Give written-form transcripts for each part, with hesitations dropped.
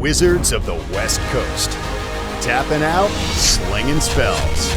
Wizards of the West Coast. Tapping out, slinging spells.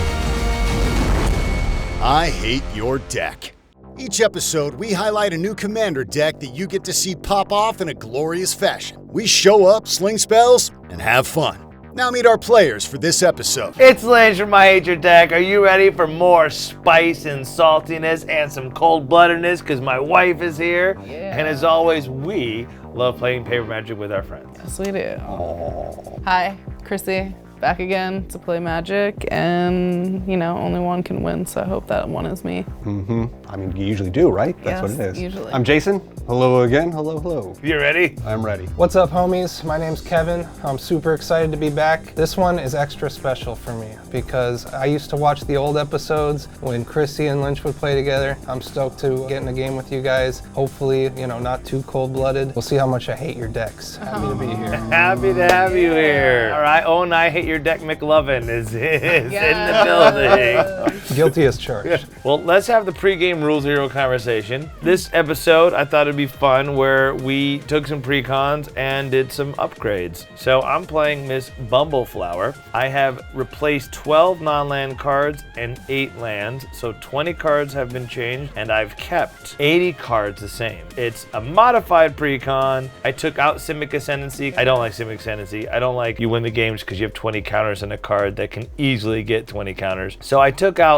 I hate your deck. Each episode, we highlight a new commander deck that you get to see pop off in a glorious fashion. We show up, sling spells, and have fun. Now meet our players for this episode. It's Lance from I Hate Your Deck. Are you ready for more spice and saltiness and some cold-bloodedness? Because my wife is here. Yeah. And as always, we love playing Paper Magic with our friends. Yes, we do. Aww. Hi, Chrissy. Back again to play Magic, and only one can win, so I hope that one is me. I mean, you usually do, right? That's what it is. Usually. I'm Jason. Hello again. Hello. You ready? I'm ready. What's up, homies? My name's Kevin. I'm super excited to be back. This one is extra special for me because I used to watch the old episodes when Chrissy and Lynch would play together. I'm stoked to get in a game with you guys. Hopefully, not too cold-blooded. We'll see how much I hate your decks. Happy to be here. Happy to have you here. All right, I Hate Your Deck McLovin is in the building. Guilty as charged. Well, let's have the pregame Rule Zero conversation. This episode, I thought it'd be fun where we took some precons and did some upgrades. So I'm playing Miss Bumbleflower. I have replaced 12 non-land cards and 8 lands, so 20 cards have been changed, and I've kept 80 cards the same. It's a modified precon. I took out Simic Ascendancy. I don't like Simic Ascendancy. I don't like you win the games because you have 20 counters on a card that can easily get 20 counters. So I took out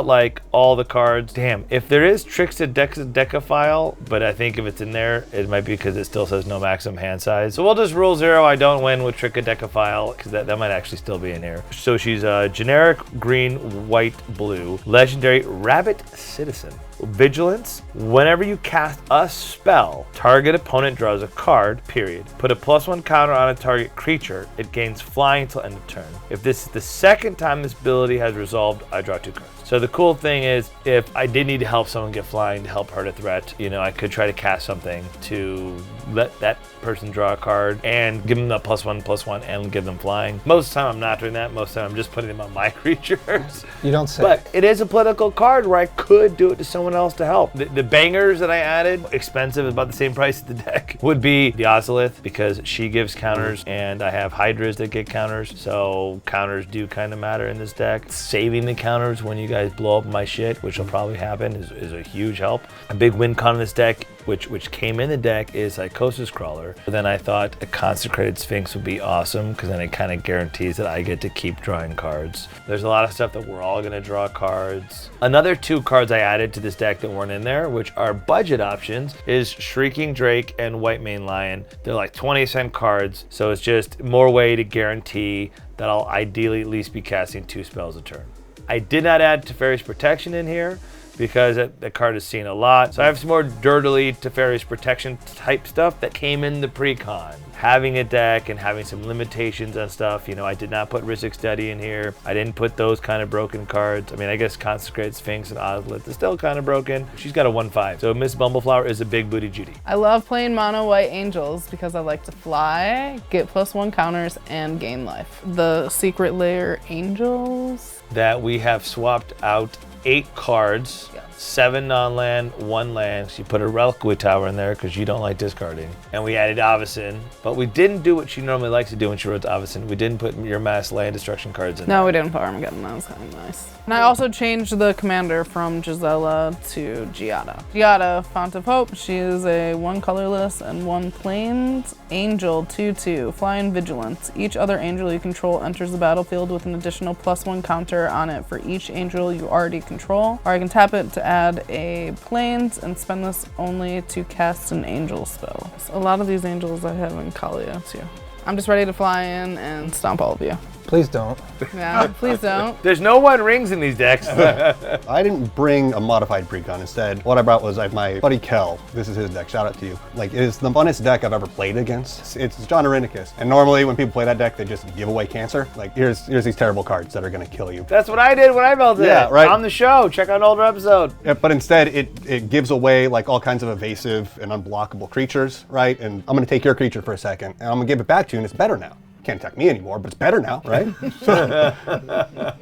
all the cards. Damn, if there is Tricks to Decaphile, but I think if it's in there, it might be because it still says no maximum hand size. So we'll just Rule Zero. I don't win with Trick to Decaphile because that might actually still be in here. So she's a generic green, white, blue, legendary Rabbit Citizen. Vigilance, whenever you cast a spell, target opponent draws a card, period. Put a +1 counter on a target creature. It gains flying until end of turn. If this is the second time this ability has resolved, I draw 2 cards. So the cool thing is, if I did need to help someone get flying to help hurt a threat, I could try to cast something to let that person draw a card and give them the +1/+1 and give them flying. Most of the time I'm not doing that. Most of the time I'm just putting them on my creatures. You don't say. But it is a political card where I could do it to someone else to help. The bangers that I added, expensive, about the same price as the deck, would be the Ozolith, because she gives counters and I have Hydras that get counters, so counters do kind of matter in this deck. Saving the counters when you guys blow up my shit, which will probably happen, is a huge help. A big win con in this deck, which came in the deck, is Psychosis Crawler. But then I thought a Consecrated Sphinx would be awesome, because then it kind of guarantees that I get to keep drawing cards. There's a lot of stuff that we're all going to draw cards. Another 2 cards I added to this deck that weren't in there, which are budget options, is Shrieking Drake and White Mane Lion. They're like 20-cent cards, so it's just more way to guarantee that I'll ideally at least be casting 2 spells a turn. I did not add Teferi's Protection in here because that card is seen a lot. So I have some more dirtily Teferi's Protection type stuff that came in the precon. Having a deck and having some limitations on stuff, I did not put Rhystic Study in here. I didn't put those kind of broken cards. I mean, I guess Consecrated Sphinx and Ozolith is still kind of broken. She's got a 1/5. So Miss Bumbleflower is a big booty Judy. I love playing mono white angels because I like to fly, get +1 counters, and gain life. The Secret Lair angels that we have swapped out 8 cards, 7 non-land, 1 land. So you put a Reliquary Tower in there because you don't like discarding. And we added Avacyn, but we didn't do what she normally likes to do when she wrote Avacyn. We didn't put your mass land destruction cards in there. No, we didn't put Armageddon. That was kind of nice. And I also changed the commander from Gisela to Giada. Giada, Font of Hope. She is a 1 colorless and 1 plains angel, 2/2, flying vigilance. Each other angel you control enters the battlefield with an additional +1 counter on it for each angel you already control. Or I can tap it to add a plains and spend this only to cast an angel spell. So a lot of these angels I have in Kalia too. I'm just ready to fly in and stomp all of you. Please don't. Yeah, please don't. There's no 1 rings in these decks. I didn't bring a modified precon. Instead, what I brought was my buddy Kel. This is his deck. Shout out to you. It is the funnest deck I've ever played against. It's John Irenicus. And normally when people play that deck, they just give away cancer. Here's these terrible cards that are going to kill you. That's what I did when I built it. Yeah, right. On the show. Check out an older episode. Yeah, but instead, it gives away all kinds of evasive and unblockable creatures, right? And I'm going to take your creature for a second, and I'm going to give it back to you, and it's better now. Can't attack me anymore, but it's better now, right?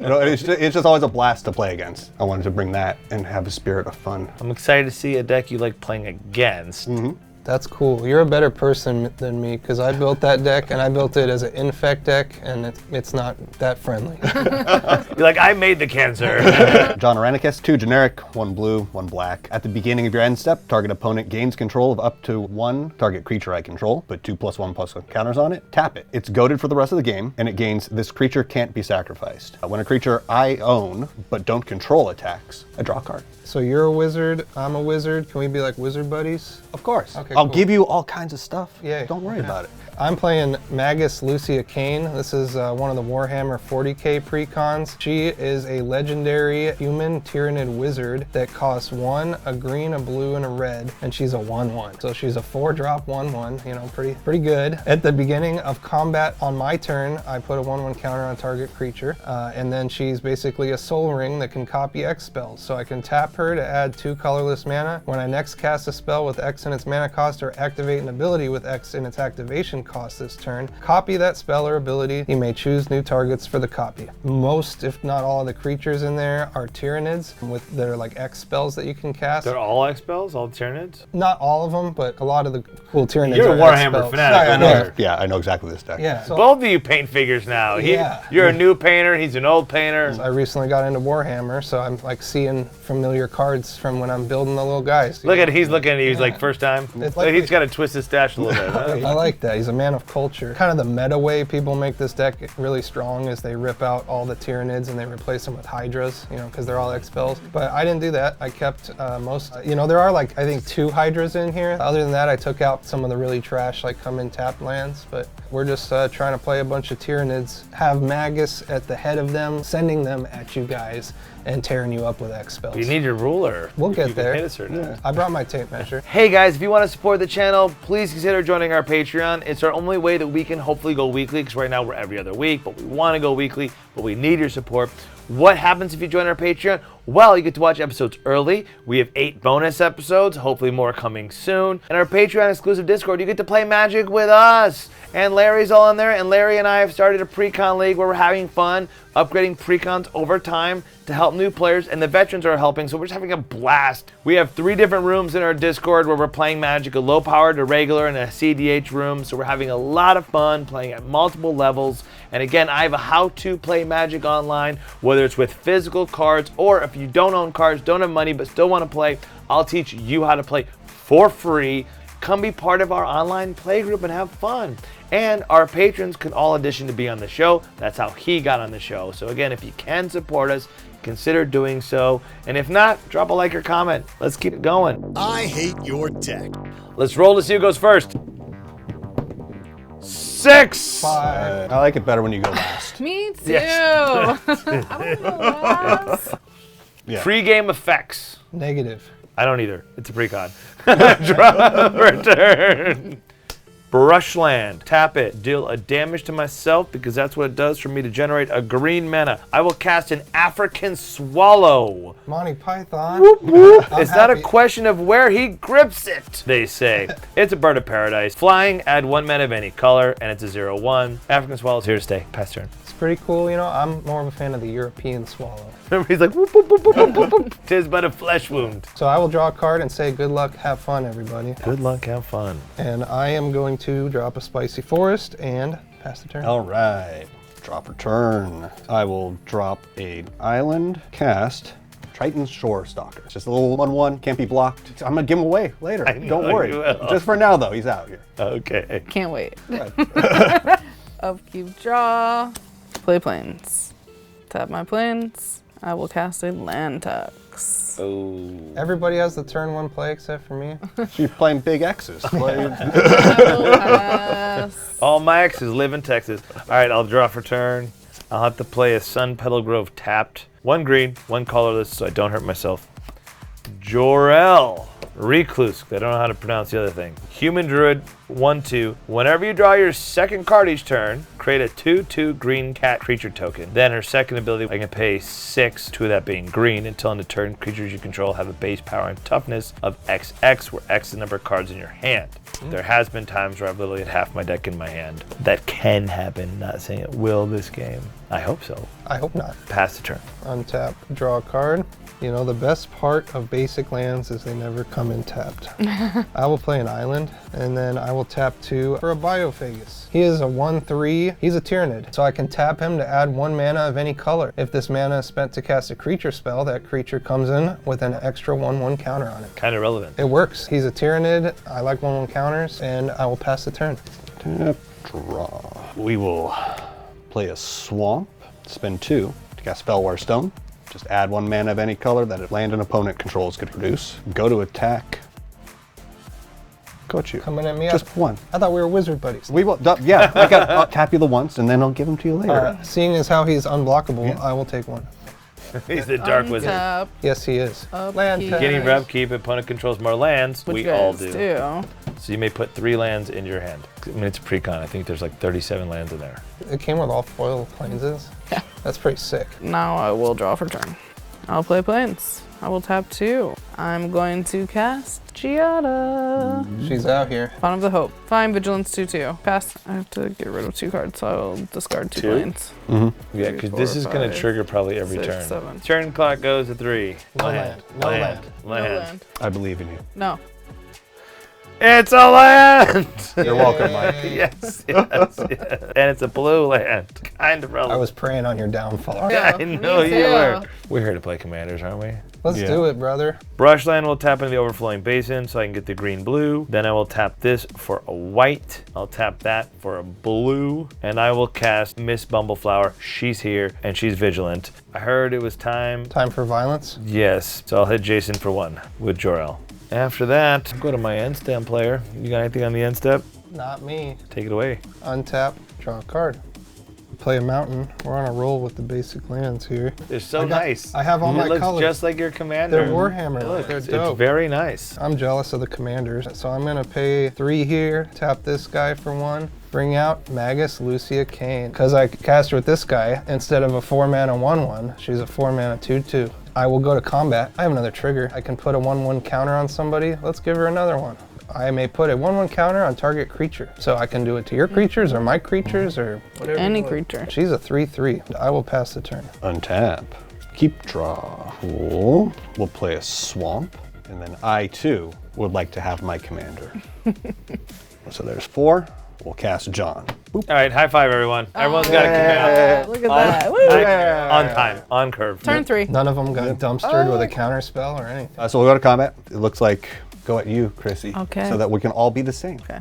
It's just always a blast to play against. I wanted to bring that and have a spirit of fun. I'm excited to see a deck you like playing against. That's cool. You're a better person than me because I built that deck and I built it as an infect deck and it's not that friendly. You're like, I made the cancer. John Irenicus, 2 generic, 1 blue, 1 black. At the beginning of your end step, target opponent gains control of up to 1 target creature I control, put 2+1/+1 counters on it, tap it. It's goaded for the rest of the game, and it gains this creature can't be sacrificed. When a creature I own but don't control attacks, I draw a card. So you're a wizard, I'm a wizard. Can we be like wizard buddies? Of course. Okay, I'll cool. give you all kinds of stuff. Yeah. Don't worry about it. I'm playing Magus Lucia Kane. This is one of the Warhammer 40k precons. She is a legendary human Tyranid wizard that costs 1, a green, a blue, and a red, and she's a 1/1. So she's a 4-drop 1/1, you know, pretty good. At the beginning of combat on my turn, I put a 1/1 counter on target creature, and then she's basically a soul ring that can copy X spells. So I can tap her to add 2 colorless mana. When I next cast a spell with X in its mana cost or activate an ability with X in its activation cost this turn, copy that spell or ability. You may choose new targets for the copy. Most, if not all, of the creatures in there are Tyranids that are like X spells that you can cast. They're all X spells, all Tyranids? Not all of them, but a lot of the cool Tyranids You're are a Warhammer X spells. fanatic. Yeah, I know exactly this deck. Yeah. So Both of you paint figures now. Yeah. You're a new painter, he's an old painter. I recently got into Warhammer, so I'm like seeing familiar cards from when I'm building the little guys. Look at he's looking at you, he's like, first time. It's like He's got to twist his stash a little bit. Huh? I like that. He's a man of culture. Kind of the meta way people make this deck really strong is they rip out all the Tyranids and they replace them with Hydras, you know, because they're all X spells. But I didn't do that. I kept most, you know, there are like, I think 2 Hydras in here. Other than that, I took out some of the really trash, like come in tapped lands. But we're just trying to play a bunch of Tyranids, have Magus at the head of them, sending them at you guys and tearing you up with X spells. You need your ruler. We'll get You can there. hit us or not. I brought my tape measure. Hey guys, if you want to support the channel, please consider joining our Patreon. It's our only way that we can hopefully go weekly, because right now we're every other week, but we want to go weekly, but we need your support. What happens if you join our Patreon? Well, you get to watch episodes early. We have 8 bonus episodes, hopefully more coming soon. And our Patreon exclusive Discord, you get to play Magic with us. And Larry's all in there, and Larry and I have started a pre-con league where we're having fun, upgrading pre-cons over time to help new players, and the veterans are helping, so we're just having a blast. We have 3 different rooms in our Discord where we're playing Magic, a low powered, a regular, and a CDH room, so we're having a lot of fun playing at multiple levels. And again, I have a how-to play Magic online, whether it's with physical cards, or if you don't own cards, don't have money, but still want to play, I'll teach you how to play for free. Come be part of our online play group and have fun. And our patrons can all audition to be on the show. That's how he got on the show. So again, if you can support us, consider doing so. And if not, drop a like or comment. Let's keep it going. I hate your deck. Let's roll to see who goes first. 6. 5. I like it better when you go last. Me too. Yes. I don't know last. Yeah. Pre-game effects. Negative. I don't either. It's a precon. Draw per turn. Brushland. Tap it. Deal a damage to myself because that's what it does for me to generate a green mana. I will cast an African Swallow. Monty Python. It's not a question of where he grips it, they say. It's a bird of paradise. Flying, add 1 mana of any color, and it's a 0/1. African Swallow's here to stay. Pass turn. It's pretty cool, you know. I'm more of a fan of the European swallow. Remember, he's like, whoop, whoop, whoop, whoop, whoop, whoop, whoop. 'Tis but a flesh wound. So I will draw a card and say good luck, have fun, everybody. Good luck, have fun. And I am going to drop a Spicy Forest and pass the turn. All right, drop or turn. I will drop a island, cast Triton's Shore Stalker. It's just a little 1/1, can't be blocked. I'm gonna give him away later. I know Don't worry. you will. Just for now though, he's out here. Okay. Can't wait. Upkeep, draw, play planes. Tap my planes. I will cast a land tax. Oh. Everybody has the turn 1 play except for me. She's playing big X's. I will pass. All my exes live in Texas. All right, I'll draw for turn. I'll have to play a Sun Petal Grove tapped. 1 green, 1 colorless, so I don't hurt myself. Jor-El. Recluse. I don't know how to pronounce the other thing. Human Druid, 1/2. Whenever you draw your second card each turn, create a 2/2 green cat creature token. Then her second ability, I can pay 6, 2 of that being green, until end of turn, creatures you control have a base power and toughness of XX, where X is the number of cards in your hand. There has been times where I've literally had half my deck in my hand. That can happen, not saying it will this game. I hope so. I hope not. Pass the turn. Untap, draw a card. You know, the best part of basic lands is they never come in tapped. I will play an island, and then I will tap 2 for a Biophagus. He is a 1/3. He's a Tyrannid, so I can tap him to add 1 mana of any color. If this mana is spent to cast a creature spell, that creature comes in with an extra 1/1 counter on it. Kind of relevant. It works. He's a Tyrannid. I like 1/1 counters, and I will pass the turn. Tap, draw. We will play a swamp, spend 2 to cast Spellware Stone. Just add 1 mana of any color that a land an opponent controls could produce. Go to attack. Got you. Coming at me Just up. 1. I thought we were wizard buddies. We will, yeah, I'll tap you the once and then I'll give them to you later. Seeing as how he's unblockable, I will take 1. He's the dark wizard. Untap, Yes, he is. upkeep. Land tap. Beginning of upkeep, opponent controls more lands. Which We you all guys do. So you may put 3 lands in your hand. I mean, it's a precon. I think there's like 37 lands in there. It came with all foil planes. Yeah. That's pretty sick. Now I will draw for turn. I'll play planes. I will tap 2. I'm going to cast Giada. She's out here. Font of the Hope. Fine, Vigilance 2/2. Pass. I have to get rid of 2 cards, so I will discard 2 2? planes. Yeah, 3, because 4, this is going to 5, trigger probably every 6, turn. 7. Turn clock goes to 3. No land. No land. No land. I believe in you. No. It's a land! You're welcome, Mike. yes, yes. And it's a blue land. Kind of I relevant. was preying on your downfall. Yeah, I know me you too. were. We're here to play commanders, aren't we? Let's do it, brother. Brushland will tap into the overflowing basin so I can get the green blue. Then I will tap this for a white. I'll tap that for a blue. And I will cast Miss Bumbleflower. She's here and she's vigilant. I heard it was time. Time for violence. Yes. So I'll hit Jason for 1 with Jor-El. After that, I'll go to my end step player. You got anything on the end step? Not me. Take it away. Untap, draw a card. Play a mountain. We're on a roll with the basic lands here. They're so nice. I have all my It looks colors. just like your commander. They're Warhammer. Look, They're it's dope. very nice. I'm jealous of the commanders, so I'm gonna pay 3 here, tap this guy for 1, bring out Magus Lucia Kane. Because I cast her with this guy, instead of a 4 mana 1/1, she's a 4 mana 2/2. I will go to combat. I have another trigger. I can put a 1/1 counter on somebody. Let's give her another one. I may put a 1/1 counter on target creature. So I can do it to your creatures or my creatures or whatever. Any you want. creature. She's a 3/3. I will pass the turn. Untap. Keep draw. Cool. We'll play a swamp. And then I, too, would like to have my commander. So there's 4. We'll cast John. Boop. All right, high five, everyone. Everyone's got a commander. Look at that. Woo. On time, on curve. Turn 3. None of them got dumpstered with a counter spell or anything. So we'll go to combat. It looks like go at you, Chrissy. Okay. So that we can all be the same. Okay.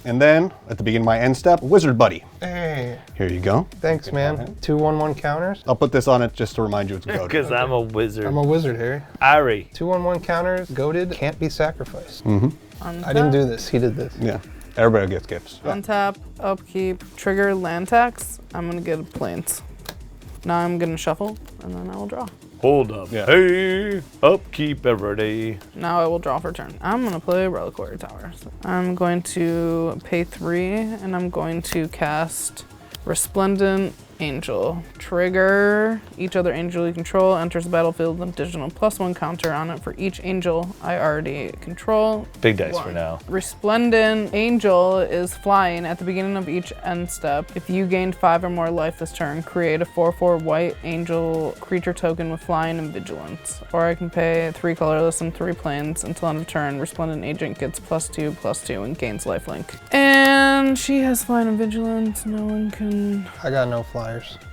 And then at the beginning of my end step, Wizard Buddy. Hey, Here you go. thanks, man. 2 1/1 counters. I'll put this on it just to remind you it's goaded. Because I'm a wizard. I'm a wizard, Harry. Ari. 2 1/1 counters, goaded, can't be sacrificed. Untap. I didn't do this. He did this. Yeah. Everybody gets gifts. Untap, upkeep, trigger land tax. I'm gonna get planes. Now I'm gonna shuffle, and then I will draw. Hold up. Yeah. Hey, upkeep every day. Now I will draw for turn. I'm gonna play Reliquary Tower. So I'm going to pay 3, and I'm going to cast Resplendent Angel. Trigger. Each other angel you control enters the battlefield with additional +1 counter on it for each angel I already control. Big dice for now. Resplendent Angel is flying at the beginning of each end step. If you gained 5 or more life this turn, create a 4/4 white angel creature token with flying and vigilance. Or I can pay 3 colorless and 3 planes until end of turn. Resplendent Agent gets +2/+2 and gains lifelink. And she has flying and vigilance. No one can. I got no flyers.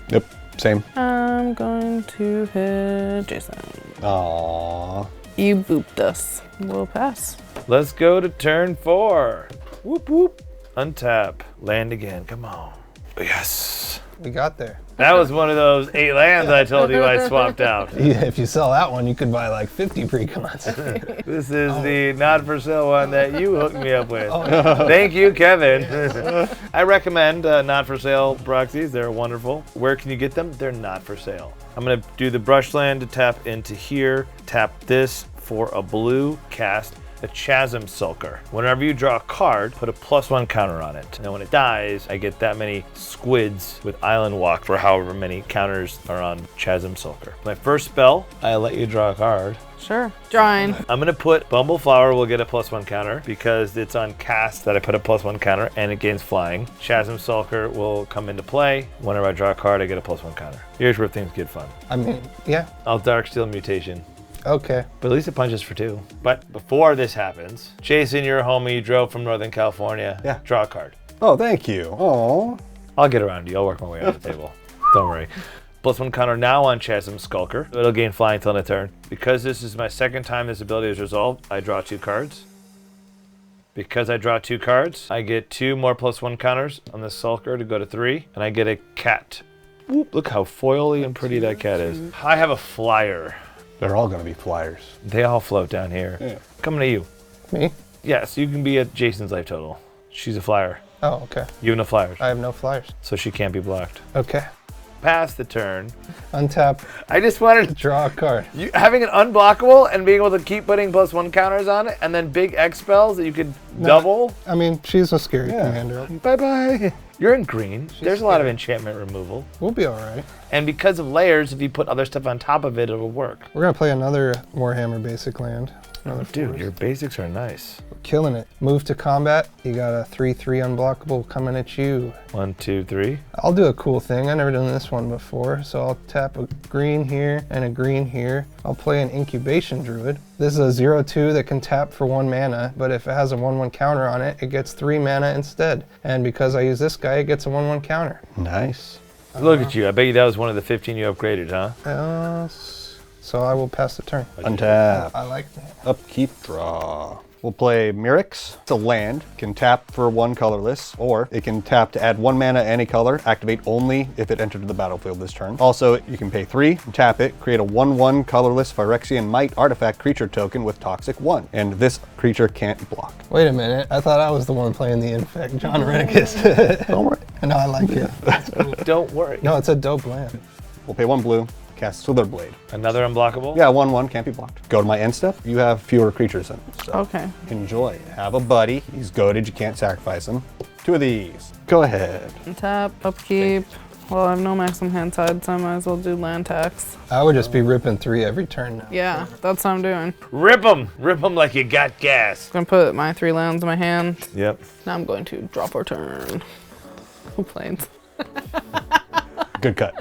Yep. Same. I'm going to hit Jason. Aww. You booped us. We'll pass. Let's go to turn 4. Whoop, whoop. Untap. Land again. Come on. Yes. We got there. That was one of those 8 lands I told you I swapped out. Yeah, if you sell that one, you could buy like 50 precons. This is the not for sale one that you hooked me up with. Thank you, Kevin. I recommend not for sale proxies. They're wonderful. Where can you get them? They're not for sale. I'm going to do the brushland to tap into here. Tap this for a blue. Cast a Chasm Sulker. Whenever you draw a card, put a +1 counter on it. Now when it dies, I get that many squids with Island Walk for however many counters are on Chasm Sulker. My first spell, I let you draw a card. Sure. Drawing. I'm gonna put Bumbleflower will get a +1 counter because it's on cast that I put a +1 counter and it gains flying. Chasm Sulker will come into play. Whenever I draw a card, I get a +1 counter. Here's where things get fun. I mean, yeah. I'll Darksteel Mutation Okay. But at least it punches for 2. But before this happens, Jason, you're a homie. You drove from Northern California. Yeah. Draw a card. Oh, thank you. Oh. I'll get around you. I'll work my way around the table. Don't worry. +1 counter now on Chasm Skulker. It'll gain flying until end of turn. Because this is my second time this ability is resolved, I draw 2 cards. Because I draw 2 cards, I get 2 more +1 counters on the Skulker to go to 3, and I get a cat. Oop, look how foily and pretty that cat is. I have a flyer. They're all going to be flyers. They all float down here. Yeah. Coming to you. Me? Yes, you can be at Jason's life total. She's a flyer. Oh, okay. You have no flyers, I have no flyers. so she can't be blocked. Okay. Pass the turn. Untap, I just wanted draw a card. you having an unblockable and being able to keep putting +1 counters on it, and then big X spells that you could double. I mean, she's a scary commander. Bye bye. You're in green. There's a lot of enchantment removal, We'll be all right. and because of layers, if you put other stuff on top of it, it'll work. We're going to play another Warhammer basic land. Another Dude, forest. your basics are nice. We're killing it. Move to combat. You got a 3/3 unblockable coming at you. 1, 2, 3. I'll do a cool thing. I've never done this one before, so I'll tap a green here and a green here. I'll play an Incubation Druid. This is a 0/2 that can tap for 1 mana, but if it has a 1/1 counter on it, it gets 3 mana instead. And because I use this guy, it gets a 1/1 counter. Nice. Look at you. I bet you that was one of the 15 you upgraded, huh? So I will pass the turn. Untap. I like that. Upkeep, draw. We'll play Myrix. It's a land. Can tap for 1 colorless, or it can tap to add 1 mana any color, activate only if it entered the battlefield this turn. Also, you can pay 3, tap it, create a 1/1 colorless Phyrexian Might artifact creature token with Toxic 1, and this creature can't block. Wait a minute. I thought I was the one playing the Infect, John Irenicus. Don't worry. No, I like it. Don't worry. No, it's a dope land. We'll pay 1 blue, cast Slitherblade. Another unblockable? Yeah, 1/1, can't be blocked. Go to my end step, you have fewer creatures in it. So Okay. enjoy. Have a buddy. He's goaded, you can't sacrifice him. 2 of these. Go ahead. Tap, upkeep. Well, I have no maximum hand side, so I might as well do land tax. I would just be ripping 3 every turn now. Yeah, that's what I'm doing. Rip them. Rip them like you got gas. I'm gonna put my 3 lands in my hand. Yep. Now I'm going to draw for turn. Who plays? Good cut.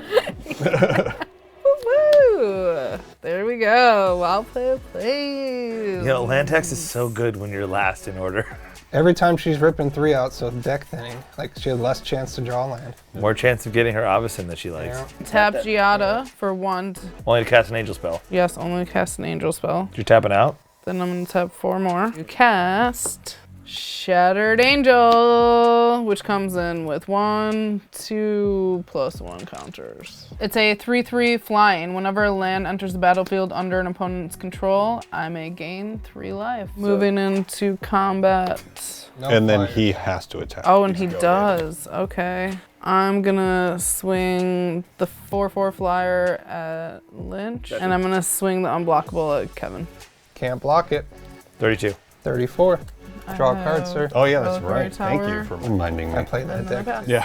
Woo! There we go. Well played, please. You know, Lantex is so good when you're last in order. Every time she's ripping 3 out, so deck thinning. Like she had less chance to draw land. More chance of getting her Avacyn that she likes. Tap Giada for 1. Only to cast an angel spell. Yes, only cast an angel spell. You're tapping out? Then I'm gonna tap 4 more. You cast Shattered Angel, which comes in with 1, 2, +1 counters. It's a 3/3 flying. Whenever a land enters the battlefield under an opponent's control, I may gain 3 life. Moving into combat. No And then flyers. he has to attack. Oh, and he does. Okay. I'm gonna swing the 4/4 flyer at Lynch, and I'm gonna swing the unblockable at Kevin. Can't block it. 32. 34. Draw a card, sir. Oh yeah, that's Military right. Thank you tower. for reminding me. I played that deck. Yeah.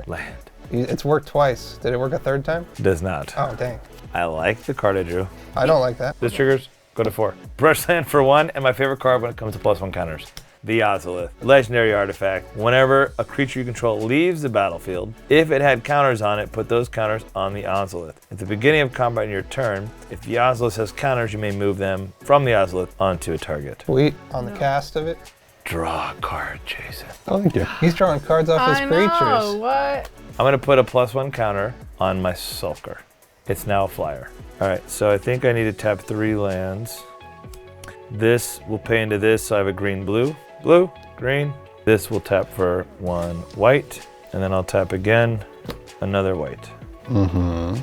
Land. It's worked twice. Did it work a 3rd time? Does not. Oh, dang. I like the card I drew. I don't like that. This triggers, go to 4. Brush land for 1, and my favorite card when it comes to +1 counters. The Ozolith. Legendary artifact. Whenever a creature you control leaves the battlefield, if it had counters on it, put those counters on the Ozolith. At the beginning of combat in your turn, if the Ozolith has counters, you may move them from the Ozolith onto a target. Sweet. On the cast of it. Draw a card, Jason. Oh, thank you. He's drawing cards off his I creatures. know, what? I'm gonna put a +1 counter on my Sulker. It's now a flyer. All right, so I think I need to tap 3 lands. This will pay into this, so I have a green, blue, blue, green. This will tap for 1 white, and then I'll tap again, another white.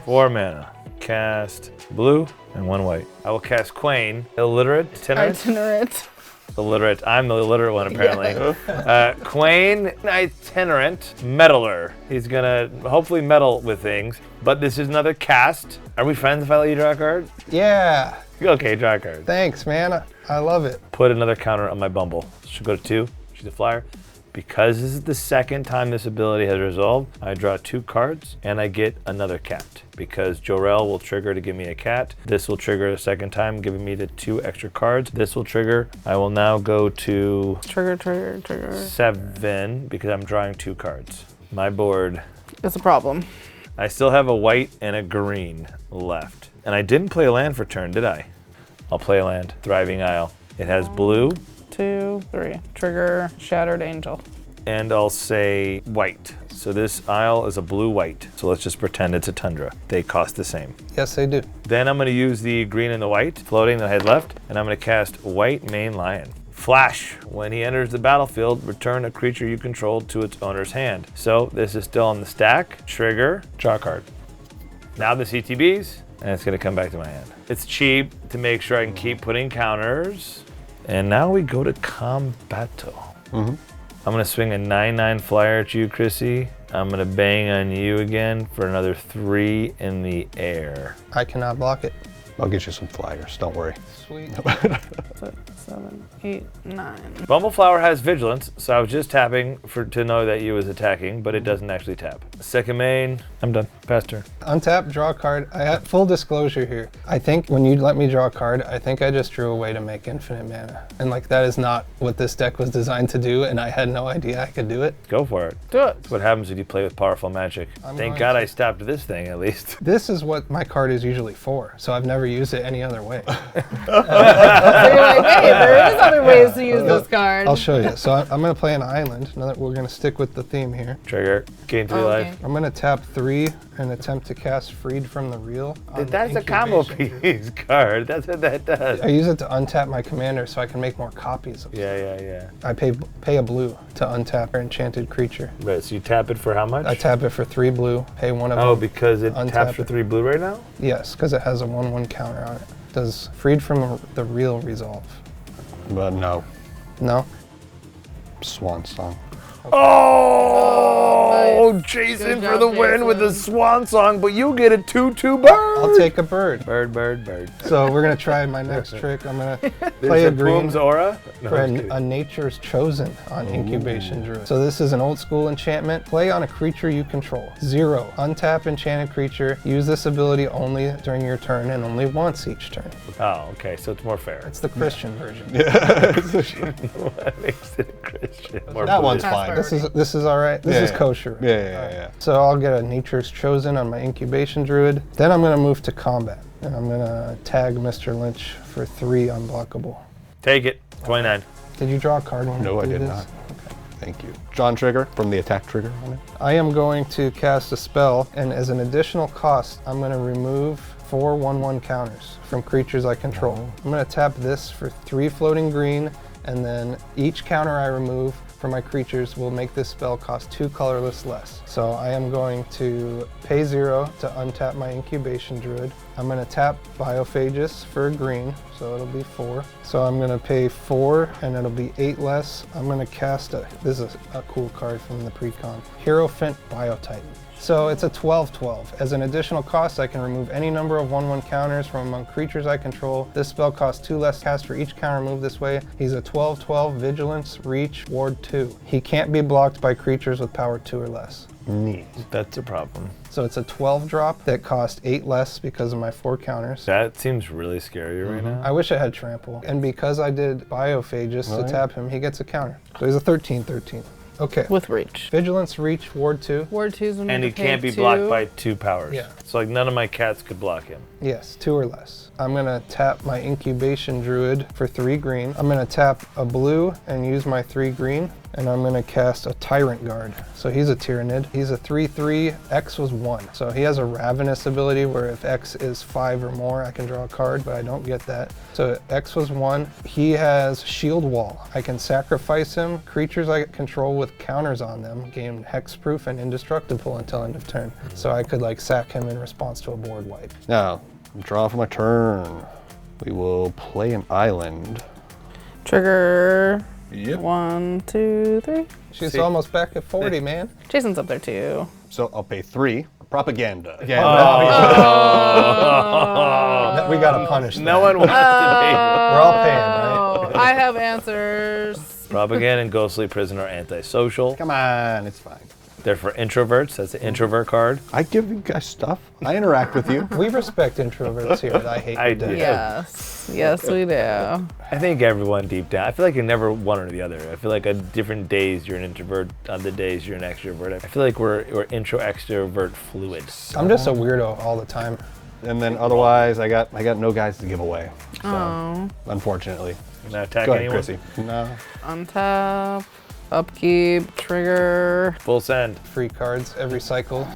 4 mana. Cast blue and 1 white. I will cast Quain, illiterate, itinerant. Itinerant. Illiterate. I'm the illiterate one, apparently. Quain, itinerant, meddler. He's gonna hopefully meddle with things, but this is another cast. Are we friends if I let you draw a card? Yeah. Okay, draw a card. Thanks, man. I love it. Put another counter on my Bumble. Should go to 2. She's a flyer. Because this is the second time this ability has resolved, I draw 2 cards and I get another cat. Because Jorel will trigger to give me a cat. This will trigger a second time, giving me the 2 extra cards. This will trigger. I will now go to Trigger. 7 because I'm drawing 2 cards. My board. It's a problem. I still have a white and a green left. And I didn't play a land for turn, did I? I'll play a land. Thriving Isle. It has blue. 2, 3. Trigger Shattered Angel. And I'll say white. So this isle is a blue-white. So let's just pretend it's a tundra. They cost the same. Yes, they do. Then I'm going to use the green and the white floating that I had left, and I'm going to cast White Mane Lion. Flash. When he enters the battlefield, return a creature you control to its owner's hand. So this is still on the stack. Trigger, draw a card. Now the CTBs, and it's going to come back to my hand. It's cheap to make sure I can keep putting counters. And now we go to Combato. I'm going to swing a 9/9 flyer at you, Chrissy. I'm going to bang on you again for another 3 in the air. I cannot block it. I'll get you some flyers, don't worry. Sweet. 6, 7, 8, 9. Bumbleflower has vigilance, so I was just tapping to know that you was attacking, but it doesn't actually tap. Second main, I'm done. Pass turn. Untap, draw a card. I had full disclosure here. I think when you let me draw a card, I think I just drew a way to make infinite mana. And like that is not what this deck was designed to do, and I had no idea I could do it. Go for it. Do it. That's what happens when you play with powerful magic. Thank God I stopped this thing at least. This is what my card is usually for, so I've never used it any other way. So you're like, hey, there is other ways to use this card. I'll show you. So I'm going to play an island. Now that we're going to stick with the theme here. Trigger, gain 3 life. I'm going to tap 3 and attempt to cast Freed from the Real. That's a combo piece card. That's what that does. I use it to untap my commander so I can make more copies of it. Yeah. I pay a blue to untap our enchanted creature. Right, so you tap it for how much? I tap it for 3 blue, pay 1 of them. Oh, because it untap taps for it. 3 blue right now? Yes, because it has a 1/1 counter on it. Does Freed from the Real resolve? But no, No? Swan Song. Oh, nice. Jason Good for the job, win with the Jason. swan song, but you get a 2/2 bird. I'll take a bird. Bird. So we're going to try my next trick. I'm going to play a green Plume's aura? No, for I'm kidding. a Nature's Chosen on Incubation Druid. So this is an old school enchantment. Play on a creature you control. 0. Untap enchanted creature. Use this ability only during your turn and only once each turn. Oh, okay, so it's more fair. It's the Christian version. What makes it a Christian? More That one's Pass fine. forward. This is all right. This Yeah, is yeah. kosher. Yeah. So I'll get a Nature's Chosen on my Incubation Druid. Then I'm going to move to combat. And I'm going to tag Mr. Lynch for 3 unblockable. Take it. 29. Did you draw a card when No, you I do did this? not. Thank you. John trigger from the attack trigger on it. I am going to cast a spell, and as an additional cost, I'm going to remove 4 1/1 counters from creatures I control. I'm going to tap this for 3 floating green, and then each counter I remove for my creatures will make this spell cost 2 colorless less. So I am going to pay 0 to untap my Incubation Druid. I'm going to tap Biophagus for a green, so it'll be 4. So I'm going to pay 4, and it'll be 8 less. I'm going to cast this is a cool card from the pre-con, Hierophant Biotitan. So it's a 12/12. As an additional cost, I can remove any number of 1/1 counters from among creatures I control. This spell costs 2 less cast for each counter removed this way. He's a 12/12 Vigilance, Reach, Ward 2. He can't be blocked by creatures with power 2 or less. Neat. That's a problem. So it's a 12 drop that costs 8 less because of my 4 counters. That seems really scary right now. I wish I had Trample. And because I did Biophagus to Right. tap him, he gets a counter. So he's a 13/13. Okay. With reach. Vigilance, Reach, Ward 2. Ward 2's when And you he pay can't be 2. blocked by 2 powers. Yeah. So like none of my cats could block him. Yes, 2 or less. I'm gonna tap my Incubation Druid for 3 green. I'm gonna tap a blue and use my 3 green. And I'm gonna cast a Tyrant Guard. So he's a Tyrannid. He's a 3/3, X was 1. So he has a Ravenous ability where if X is 5 or more, I can draw a card, but I don't get that. So X was 1. He has Shield Wall. I can sacrifice him. Creatures I control with counters on them gain Hexproof and Indestructible until end of turn. So I could like sack him in response to a board wipe. Now, draw for my turn. We will play an island. Trigger. Yep. 1, 2, 3. She's See? almost back at 40, man. Jason's up there too. So I'll pay 3. Propaganda. We gotta punish that. No one wants to We're all paying, right? Oh, I have answers. pay. Propaganda and Ghostly Prison are antisocial. Come on, it's fine. They're for introverts. That's the introvert card. I give you guys stuff. I interact with you. We respect introverts here at I Hate I Your Deck. do. Yes, we do. I think everyone deep down. I feel like you're never one or the other. I feel like on different days you're an introvert, other days you're an extrovert. I feel like we're intro extrovert fluid. I'm just a weirdo all the time. And then otherwise, I got no guys to give away. So, Oh. unfortunately. Not attack Go ahead, anyone? Chrissy. No. Untap, upkeep, trigger. Full send Free cards every cycle.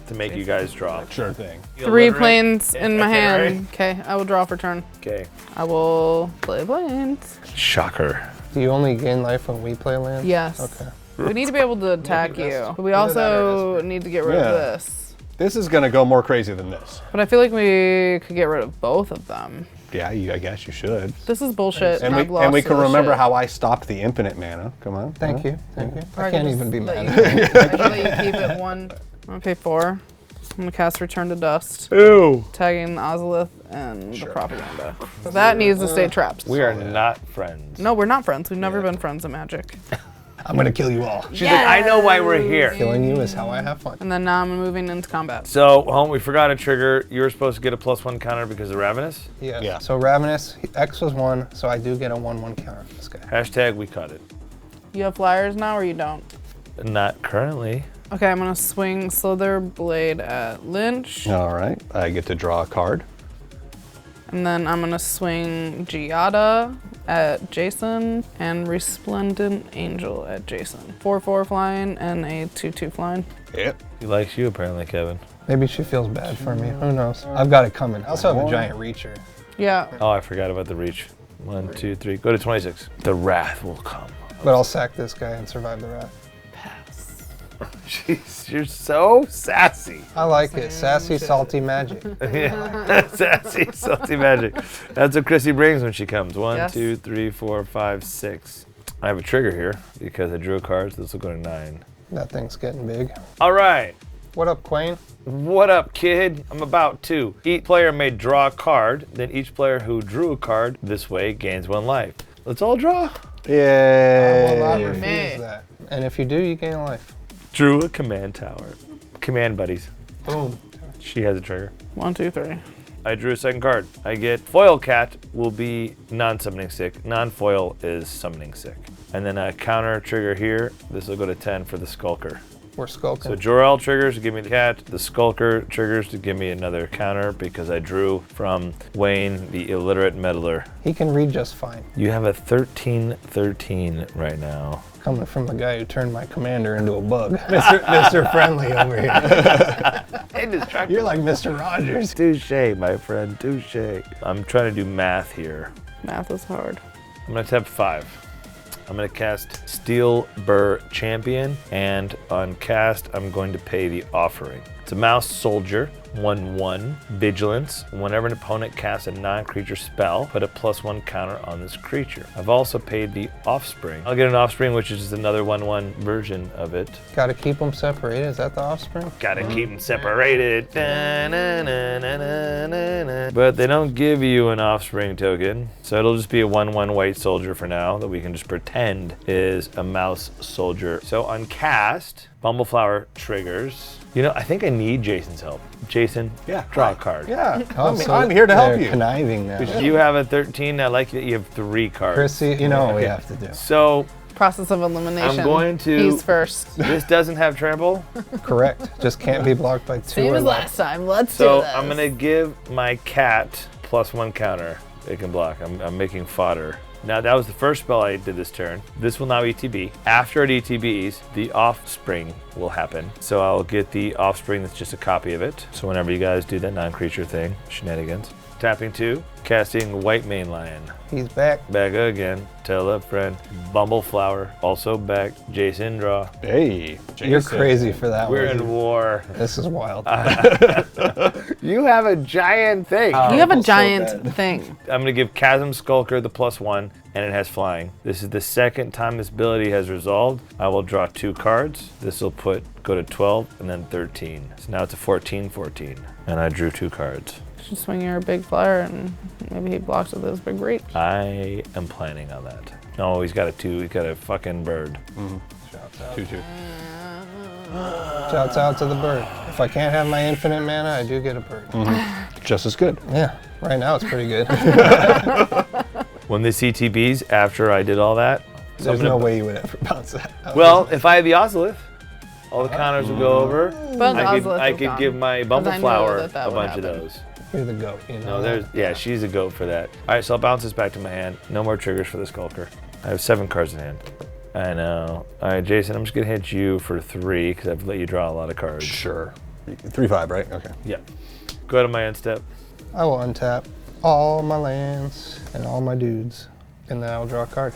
to make you guys draw. Sure thing. 3 planes in my hand. Okay, I will draw for turn. Okay. I will play planes. Shocker. Do you only gain life when we play land? Yes. Okay. We need to be able to attack you, but we Either that or also need to get rid Yeah. of this. This is going to go more crazy than this. But I feel like we could get rid of both of them. Yeah, I guess you should. This is bullshit. And I've we lost can this remember shit. how I stopped the infinite mana. Come on. Thank you. Thank you. Or I can't can even be just mad let at you. you- I can let you keep it 1. I'm gonna pay 4. I'm gonna cast Return to Dust, Ew. tagging the Ozolith and the Propaganda. So that needs to stay trapped. We are not friends. No, we're not friends. We've never been friends in Magic. I'm gonna kill you all. She's like, I know why we're here. Killing you is how I have fun. And then now I'm moving into combat. So, we forgot a trigger. You were supposed to get a +1 counter because of Ravenous. Yeah. So Ravenous, X was 1, so I do get a 1/1 counter for this guy. Hashtag we caught it. You have flyers now or you don't? Not currently. Okay, I'm gonna swing Slither Blade at Lynch. All right. I get to draw a card. And then I'm gonna swing Giada at Jason and Resplendent Angel at Jason. 4/4 flying and a 2/2 flying. Yep. He likes you apparently, Kevin. Maybe she feels bad for me. Who knows? I've got it coming. I also have a giant reacher. Yeah. Oh, I forgot about the reach. 1, 2, 3. Go to 26. The wrath will come. But I'll sack this guy and survive the wrath. Jeez, you're so sassy. I like it. Sassy, salty magic. Yeah. Sassy, salty magic. That's what Chrissy brings when she comes. 1, Yes. 2, 3, 4, 5, 6. I have a trigger here because I drew a card, so this will go to 9. That thing's getting big. All right. What up, Quayne? What up, kid? I'm about to. Each player may draw a card, then each player who drew a card this way gains 1 life. Let's all draw. I will Yay. not Me. refuse that. And if you do, you gain a life. Drew a command tower. Command buddies. Boom. She has a trigger. 1, 2, 3. I drew a second card. I get Foil Cat will be non-summoning sick. Non-foil is summoning sick. And then a counter trigger here. This will go to 10 for the Skulker. We're skulking. So Jor-El triggers to give me the cat. The Skulker triggers to give me another counter because I drew from Wayne, the illiterate meddler. He can read just fine. You have a 13-13 right now. Coming from the guy who turned my commander into a bug. Mr. Friendly over here. You're like Mr. Rogers. Touche, my friend, touche. I'm trying to do math here. Math is hard. I'm gonna tap 5. I'm gonna cast Steel Burr Champion, and on cast, I'm going to pay the offering. It's a mouse soldier, 1/1, vigilance. Whenever an opponent casts a non-creature spell, put a +1 counter on this creature. I've also paid the offspring. I'll get an offspring, which is just another 1/1 version of it. Gotta keep them separated. Is that the offspring? Gotta keep them separated. Da-na-na-na-na-na-na. But they don't give you an offspring token, so it'll just be a 1/1 white soldier for now that we can just pretend is a mouse soldier. So on cast, Bumbleflower triggers. You know, I think I need Jason's help. Jason, Yeah. draw a card. Yeah. Oh, so I'm here to help they're you. Conniving now. You have a 13. I like that you have 3 cards. Chrissy, you know what we have to do. So Process of elimination. I'm going to- He's first. this doesn't have trample. Correct. Just can't be blocked by 2 Same or as less. last time. Let's do So this. I'm gonna give my cat +1 counter. It can block. I'm making fodder. Now that was the first spell I did this turn. This will now ETB. After it ETBs, the offspring will happen. So I'll get the offspring that's just a copy of it. So whenever you guys do that non-creature thing, shenanigans. Tapping 2, casting White Mane Lion. He's back. Back again, tell a friend. Bumbleflower, also back. Jason, draw. Hey. You're Jason. crazy for that We're one. in war. This is wild. You have a giant thing. you have a so giant bad. thing. I'm gonna give Chasm Skulker the +1, and it has flying. This is the second time this ability has resolved. I will draw 2 cards. This will go to 12 and then 13. So now it's a 14-14, and I drew 2 cards. Just swing your big flyer and maybe he blocks with his big reach. I am planning on that. No, he's got a 2. He's got a fucking bird. 2/2. Shouts out to the bird. If I can't have my infinite mana, I do get a bird. Just as good. Yeah, right now it's pretty good. When this ETBs, after I did all that, There's no way you would ever bounce that. well, if I had the Ozolith, All the counters will go over. But I could give my Bumbleflower a bunch of those. You're the goat, you know. No, yeah, she's a goat for that. All right, so I'll bounce this back to my hand. No more triggers for the Skulker. I have 7 cards in hand. I know. All right, Jason, I'm just gonna hit you for 3 because I've let you draw a lot of cards. Sure. 3/5, right? Okay. Yeah. Go to my end step. I will untap all my lands and all my dudes, and then I'll draw a card.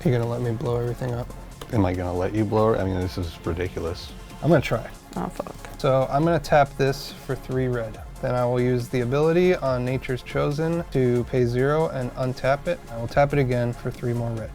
You're gonna let me blow everything up? Am I gonna let you blow it? I mean, this is ridiculous. I'm gonna try. Oh, fuck. So I'm gonna tap this for 3 red. Then I will use the ability on Nature's Chosen to pay 0 and untap it. I will tap it again for 3 more red.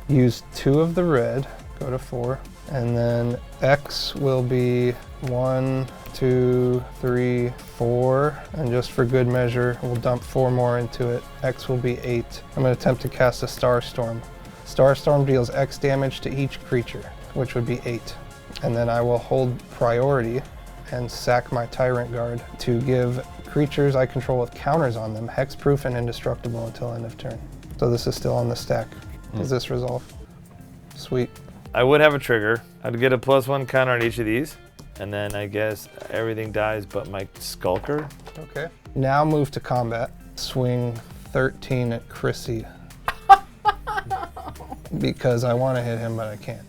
Use 2 of the red, go to 4, and then X will be 1, 2, 3, 4, and just for good measure, we'll dump 4 more into it. X will be 8. I'm gonna attempt to cast a Starstorm. Starstorm deals X damage to each creature, which would be 8. And then I will hold priority and sack my Tyrant Guard to give creatures I control with counters on them hexproof and indestructible until end of turn. So this is still on the stack. Does this resolve? Sweet. I would have a trigger. I'd get a +1 counter on each of these, and then I guess everything dies but my Skulker. Okay. Now move to combat. Swing 13 at Chrissy. Because I want to hit him, but I can't.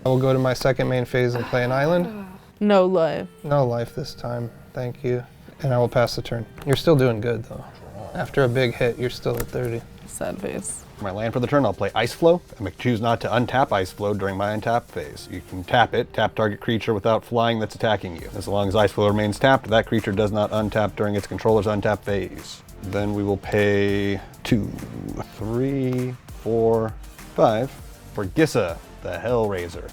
I will go to my second main phase and play an island. No life. No life this time, thank you. And I will pass the turn. You're still doing good though. After a big hit, you're still at 30. Sad face. For my land for the turn, I'll play Ice Flow. I may choose not to untap Ice Flow during my untap phase. You can tap it, tap target creature without flying that's attacking you. As long as Ice Flow remains tapped, that creature does not untap during its controller's untap phase. Then we will pay 2, 3, 4, 5 for Gissa, the Hellraiser.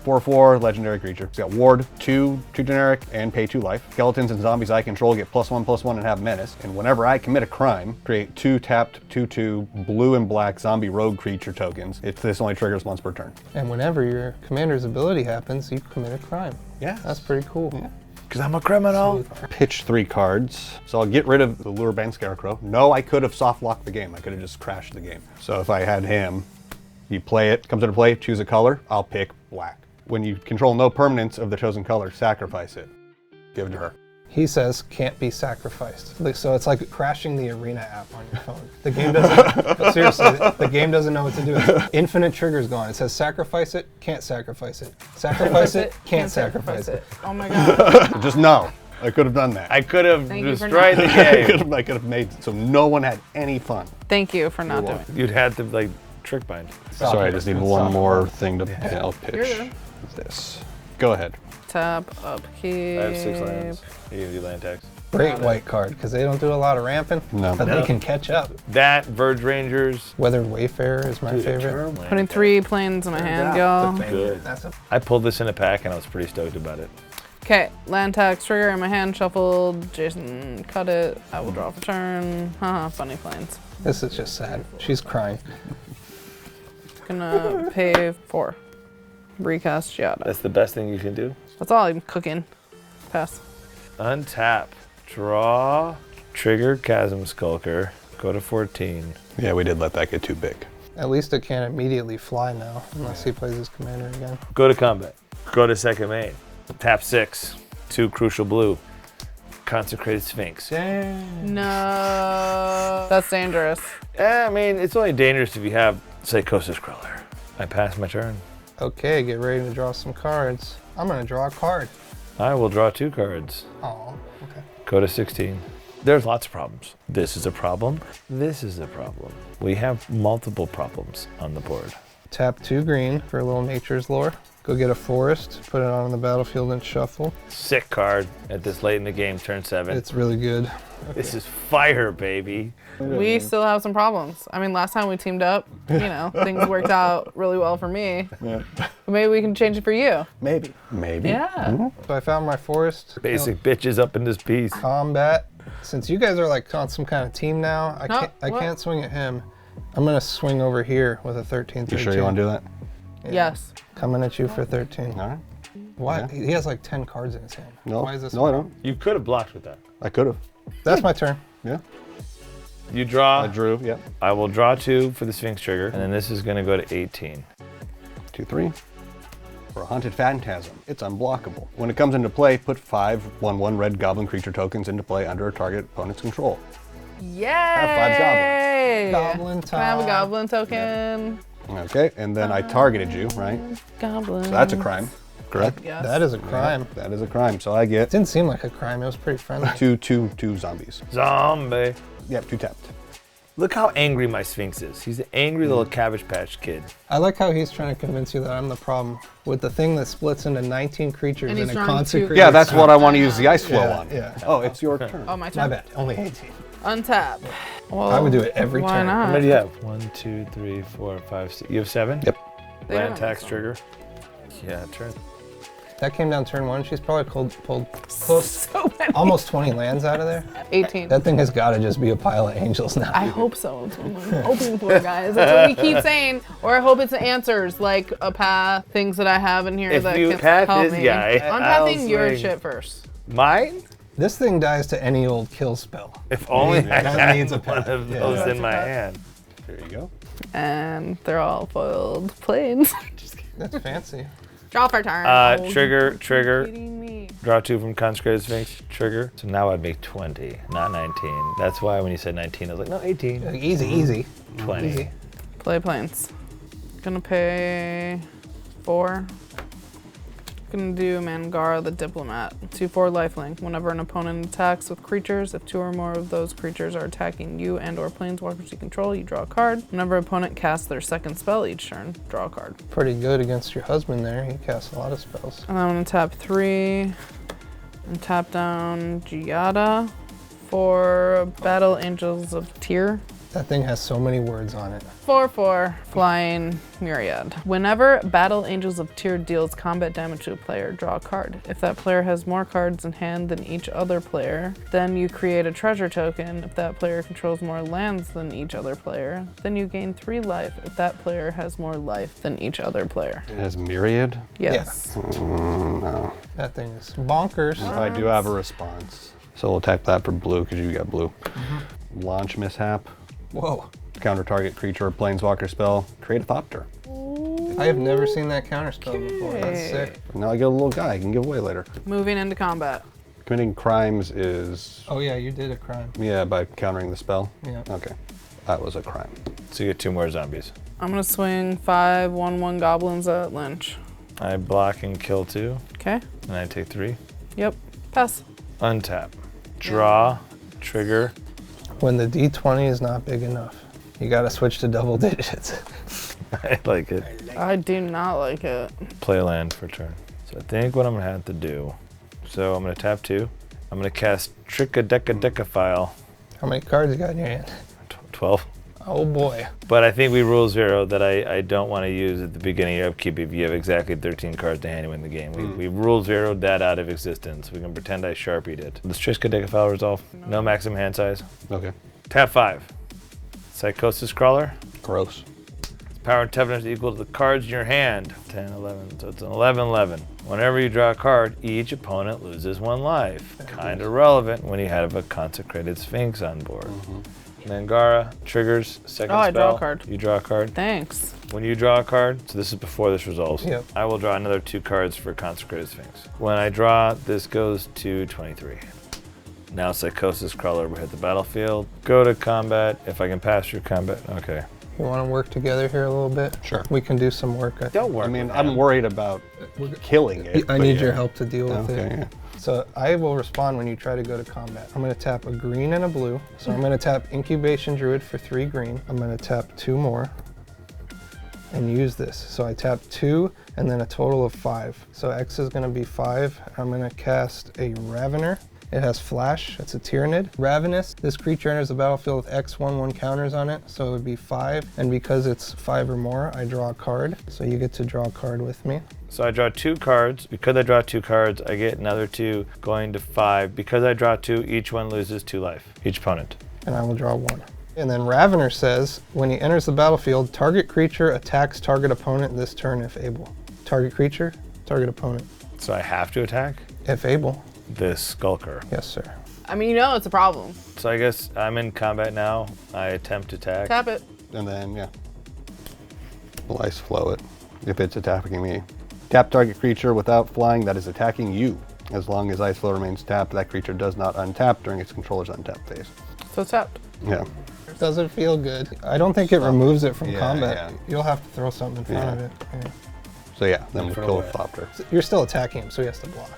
4/4 legendary creature. It's got ward, 2 generic, and pay 2 life. Skeletons and zombies I control get +1/+1 and have menace. And whenever I commit a crime, create 2 tapped 2/2 blue and black zombie rogue creature tokens. This only triggers once per turn. And whenever your commander's ability happens, you commit a crime. Yeah. That's pretty cool. Yeah. Because I'm a criminal. Pitch 3 cards. So I'll get rid of the Lurebane Scarecrow. No, I could have soft locked the game. I could have just crashed the game. So if I had him, you play it, comes into play, choose a color, I'll pick black. When you control no permanents of the chosen color, sacrifice it. Give it to her. He says can't be sacrificed. So it's like crashing the Arena app on your phone. The game doesn't, seriously, the game doesn't know what to do. Infinite triggers gone. It says sacrifice it, can't sacrifice it. Sacrifice it, can't sacrifice it. Oh my god. Just no. I could have done that. I could have Thank you for destroyed the game. I could have made it so no one had any fun. Thank you for not doing it. You'd had to like trick bind. Sorry, I just need one more thing to pay. I'll pitch. You're good. This. Go ahead. Tap, upkeep. I have 6 lands. You can do land tax. Great white card, because they don't do a lot of ramping, No. but they can catch up. That, Verge Rangers. Weathered Wayfarer is my favorite. Putting 3 planes in my hand, y'all. Good. That's a I pulled this in a pack and I was pretty stoked about it. Okay, land tax trigger in my hand, shuffled. Jason, cut it. I will draw for turn. Haha, funny planes. This is just sad. She's crying. Gonna pay 4. Recast Giada. That's the best thing you can do. That's all I'm cooking. Pass. Untap, draw, trigger Chasm Skulker, go to 14. Yeah, we did let that get too big. At least it can't immediately fly now, unless he plays his commander again. Go to combat. Go to second main. Tap 6, 2 crucial blue. Consecrated Sphinx. No. That's dangerous. I mean, it's only dangerous if you have Psychosis Crawler. I pass my turn. Okay, get ready to draw some cards. I'm gonna draw a card. I will draw 2 cards. Oh, okay. Go to 16. There's lots of problems. This is a problem. This is a problem. We have multiple problems on the board. Tap 2 green for a little Nature's Lore. Go get a forest, put it on the battlefield and shuffle. Sick card at this late in the game, turn 7. It's really good. This is fire, baby. We still have some problems. I mean, last time we teamed up, things worked out really well for me. Yeah. But maybe we can change it for you. Maybe. Maybe. Yeah. So I found my forest. Basic bitches up in this piece. Combat. Since you guys are like on some kind of team now, I what? can't swing at him. I'm gonna swing over here with a 13. You sure you want to do that? Yes. Coming at you for 13. All right. Why? Yeah. He has like 10 cards in his hand. No. Why is this? No, I don't. You could have blocked with that. I could have. That's my turn. Yeah. You draw. I drew. Yeah. I will draw 2 for the Sphinx trigger, and then this is going to go to 18. 2, 3. For a Hunted Phantasm, it's unblockable. When it comes into play, put 5 1/1 red goblin creature tokens into play under a target opponent's control. Yay! Have 5 Goblin Can I have a time. goblin token? Okay, and then I targeted you, right? Goblin. So that's a crime, correct? Yes. That is a crime. That is a crime. So I get Didn't seem like a crime. It was pretty friendly. two zombies. Zombie. Yep, 2 tapped. Look how angry my Sphinx is. He's an angry little Cabbage Patch Kid. I like how he's trying to convince you that I'm the problem with the thing that splits into 19 creatures And and he's it trying to- consecrates. Yeah, that's what I want to use the ice flow Yeah, on. yeah. Oh, it's your turn. Oh, my My turn. bad. Only 18. Untap. Well, I would do it every why turn. not? How many do you have? 1, 2, 3, 4, 5, 6. You have 7? Yep. They Land don't tax have trigger. Yeah, turn. That came down turn 1. She's probably pulled close, So many. almost 20 lands out of there. 18. That thing has got to just be a pile of angels now. I hope so. That's what I'm hoping for, guys. That's what we keep saying. Or I hope it's the answers, like a path, things that I have in here If that you can path help this me. guy, I'll Unpathing your swing. shit first. Mine? This thing dies to any old kill spell. If only I That had needs a one path. of Yeah. those That's in a my path. hand. There you go. And they're all foiled planes. That's fancy. Draw for turn. Oh, Trigger. you're kidding me. Draw 2 from Consecrated Sphinx. Trigger. So now I'd make 20, not 19. That's why when you said 19, I was like, no, 18. Easy. 20. Easy. Play planes. Gonna pay 4. Gonna do Mangara the Diplomat. 2/4 lifelink. Whenever an opponent attacks with creatures, if 2 or more of those creatures are attacking you and or planeswalkers you control, you draw a card. Whenever an opponent casts their second spell each turn, draw a card. Pretty good against your husband there. He casts a lot of spells. And I'm gonna tap 3 and tap down Giada for Battle Angels of Tyr. That thing has so many words on it. 4/4 Flying Myriad. Whenever Battle Angels of Tyr deals combat damage to a player, draw a card. If that player has more cards in hand than each other player, then you create a treasure token. If that player controls more lands than each other player, then you gain 3 life if that player has more life than each other player. It has Myriad. Yes. No. That thing is bonkers. I do have a response. So we'll attack that for blue because you got blue. Launch Mishap. Whoa. Counter target creature or planeswalker spell. Create a Thopter. I have never seen that counterspell before. That's Okay. sick. Now I get a little guy I can give away later. Moving into combat. Committing crimes is, Oh yeah, you did a crime. yeah, by countering the spell. Yeah. Okay. That was a crime. So you get 2 more zombies. I'm gonna swing 5 1/1 goblins at Lynch. I block and kill 2, Okay? and I take 3. Yep. Pass. Untap. Draw. Trigger. When the D20 is not big enough, you gotta switch to double digits. I like it. I do not like it. Play a land for turn. So I think what I'm gonna have to do. So I'm gonna tap 2. I'm gonna cast Trick-a-Deca-Deca-File. How many cards you got in your hand? 12. Oh boy. But I think we rule 0 that I don't want to use at the beginning of your upkeep if you have exactly 13 cards to hand you in the game. We rule 0 that out of existence. We can pretend I Sharpied it. Does Trick-a-Deca-File resolve? No maximum hand size. Okay. Tap 5. Psychosis Crawler. Gross. Power and toughness equal to the cards in your hand. 10, 11, so it's an 11. Whenever you draw a card, each opponent loses 1 life. Kinda relevant when you have a Consecrated Sphinx on board. Mangara triggers second Oh, I spell. draw a card. You draw a card. Thanks. When you draw a card, so this is before this resolves, Yep. I will draw another 2 cards for Consecrated Sphinx. When I draw, this goes to 23. Now Psychosis Crawler will hit the battlefield. Go to combat. If I can pass through combat, okay. You wanna work together here a little bit? Sure. We can do some work. I think. Don't worry. I mean, I'm worried about killing it. I but need yeah. your help to deal with Okay, it. yeah. So I will respond when you try to go to combat. I'm gonna tap a green and a blue. So I'm gonna tap Incubation Druid for 3 green. I'm gonna tap 2 more and use this. So I tap 2 and then a total of 5. So X is gonna be 5. I'm gonna cast a Ravener. It has Flash, it's a Tyrannid. Ravenous, this creature enters the battlefield with X/1/1 counters on it, so it would be 5. And because it's 5 or more, I draw a card. So you get to draw a card with me. So I draw 2 cards. Because I draw 2 cards, I get another 2 going to 5. Because I draw 2, each one loses 2 life. Each opponent. And I will draw 1. And then Ravener says, when he enters the battlefield, target creature attacks target opponent this turn if able. Target creature, target opponent. So I have to attack If able. this Skulker. Yes, sir. I mean, you know it's a problem. So I guess I'm in combat now. I attempt to attack. Tap it. And then, yeah. We'll ice flow it if it's attacking me. Tap target creature without flying that is attacking you. As long as Ice Flow remains tapped, that creature does not untap during its controller's untap phase. So it's tapped. Yeah. Doesn't feel good. I don't think it removes it from Yeah, combat. yeah. You'll have to throw something in front of it. Yeah. So yeah, then we'll Throw kill it. Thopter. You're still attacking him, so he has to block.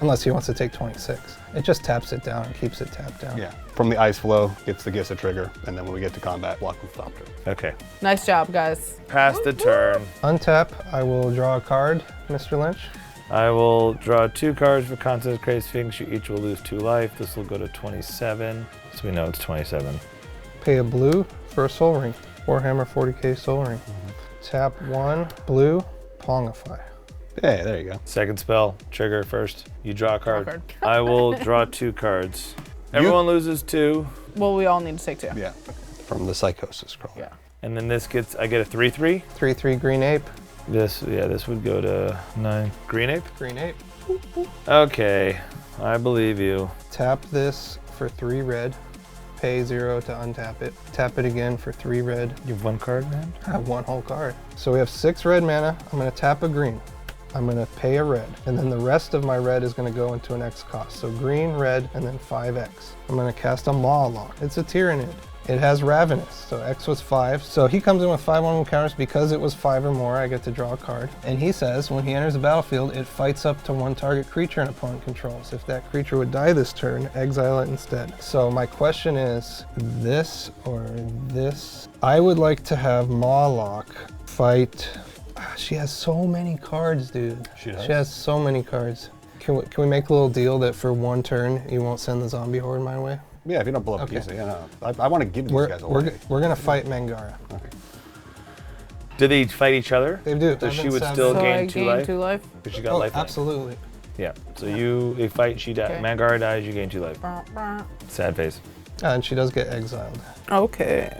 Unless he wants to take 26. It just taps it down and keeps it tapped down. Yeah. From the Ice Flow, gets the Gissa trigger, and then when we get to combat, block with Thopter. Okay. Nice job, guys. Pass the turn. Untap, I will draw a card, Mr. Lynch. I will draw 2 cards for Contest Crazy Sphinx. You each will lose 2 life. This will go to 27. So we know it's 27. Pay a blue for a Soul Ring. Warhammer 40k Soul Ring. Tap 1, blue, Pongify. Hey, there you go. Second spell, trigger first. You draw a card. card. I will draw 2 cards. Everyone loses 2. Well, we all need to take 2. Yeah. From the Psychosis Scroll. Yeah. And then this gets, I get a 3/3. 3/3 Green Ape. This would go to 9. Green Ape? Green Ape. Okay, I believe you. Tap this for 3 red. Pay 0 to untap it. Tap it again for 3 red. You have 1 card, man? I have 1 whole card. So we have 6 red mana. I'm going to tap a green. I'm going to pay a red. And then the rest of my red is going to go into an X cost. So green, red, and then 5X. I'm going to cast a Maw Lock. It's a Tyrannid. It has Ravenous, so X was 5. So he comes in with 5/1 counters because it was 5 or more. I get to draw a card. And he says when he enters the battlefield, it fights up to 1 target creature an opponent controls. If that creature would die this turn, exile it instead. So my question is this or this? I would like to have Maw Lock fight. She has so many cards, dude. She does? She has so many cards. Can we make a little deal that for 1 turn, you won't send the zombie horde my way? Yeah, if you don't blow up Okay. Gissa, yeah, no. I want to give these guys away. We're gonna fight Mangara. Okay. Do they fight each other? They do. So I've she been would seven. still So gain I 2 gain life? 2 life. Because she got Oh, life. absolutely. Yeah. So they fight, she dies. Okay. Mangara dies, you gain 2 life. Sad face. And she does get exiled. Okay.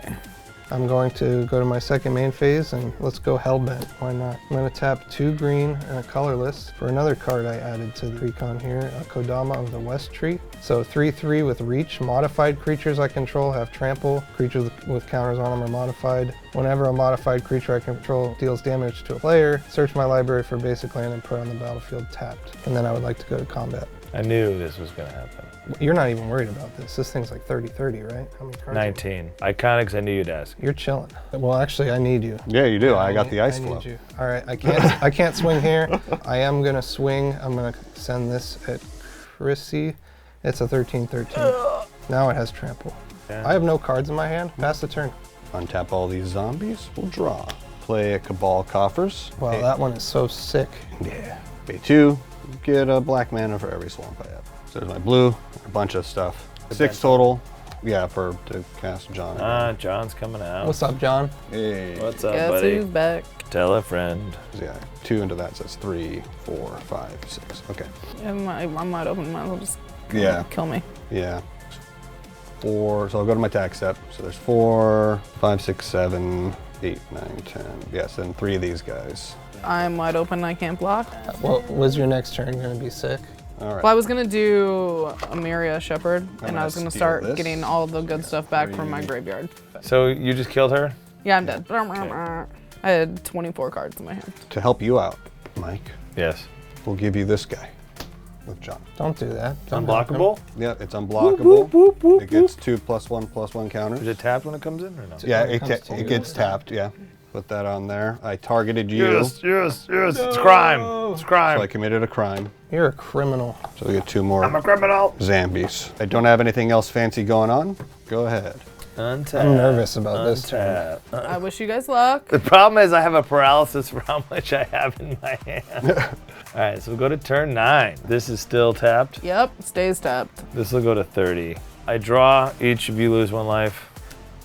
I'm going to go to my second main phase and let's go Hellbent. Why not? I'm going to tap 2 green and a colorless for another card I added to the precon here, a Kodama of the West Tree. So 3/3 with reach. Modified creatures I control have trample. Creatures with counters on them are modified. Whenever a modified creature I control deals damage to a player, search my library for basic land and put it on the battlefield tapped. And then I would like to go to combat. I knew this was going to happen. You're not even worried about this. This thing's like 30/30, right? How many cards? 19. Iconics, I knew you'd ask. You're chilling. Well, actually, I need you. Yeah, you do. I got the Ice I Flow. need you. All right, I can't swing here. I am gonna swing. I'm gonna send this at Chrissy. It's a 13/13. Now it has trample. Yeah. I have no cards in my hand. Pass the turn. Untap all these zombies. We'll draw. Play a Cabal Coffers. Wow, that one is so sick. Yeah. Pay 2. Get a black mana for every swamp I have. So there's my blue. A bunch of stuff. 6 total. Yeah, to cast John. Ah, John's coming out. What's up, John? Hey. What's up, Guess buddy? who's back? Tell a friend. Yeah, 2 into that, so that's 3, 4, 5, 6. Okay. I'm wide open. Might as well just Yeah. kill me. Yeah. 4. So I'll go to my attack step. So there's 4, 5, 6, 7, 8, 9, 10. Yes, and 3 of these guys. I'm wide open. I can't block. Well, was your next turn gonna be sick? All right. Well, I was gonna do Amiria Shepherd, and gonna I was gonna steal start this. getting all the good stuff back from my graveyard. So you just killed her? Yeah, I'm dead. I had 24 cards in my hand. To help you out, Mike, Yes. we'll give you this guy with John. Don't do that. Don't help him. Unblockable? Yeah, it's unblockable. It gets 2 +1/+1 counters. Is it tapped when it comes in or no? Yeah, When it comes to it you. gets tapped, yeah. Put that on there. I targeted you, Yes. It's crime. It's crime. so I committed a crime. You're a criminal. So we get 2 more I'm a criminal. zombies. I don't have anything else fancy going on. Go ahead. Untap. I'm nervous about this turn. Untap. I wish you guys luck. The problem is I have a paralysis for how much I have in my hand. All right, so we'll go to turn 9. This is still tapped. Yep, stays tapped. This will go to 30. I draw, each of you lose 1 life.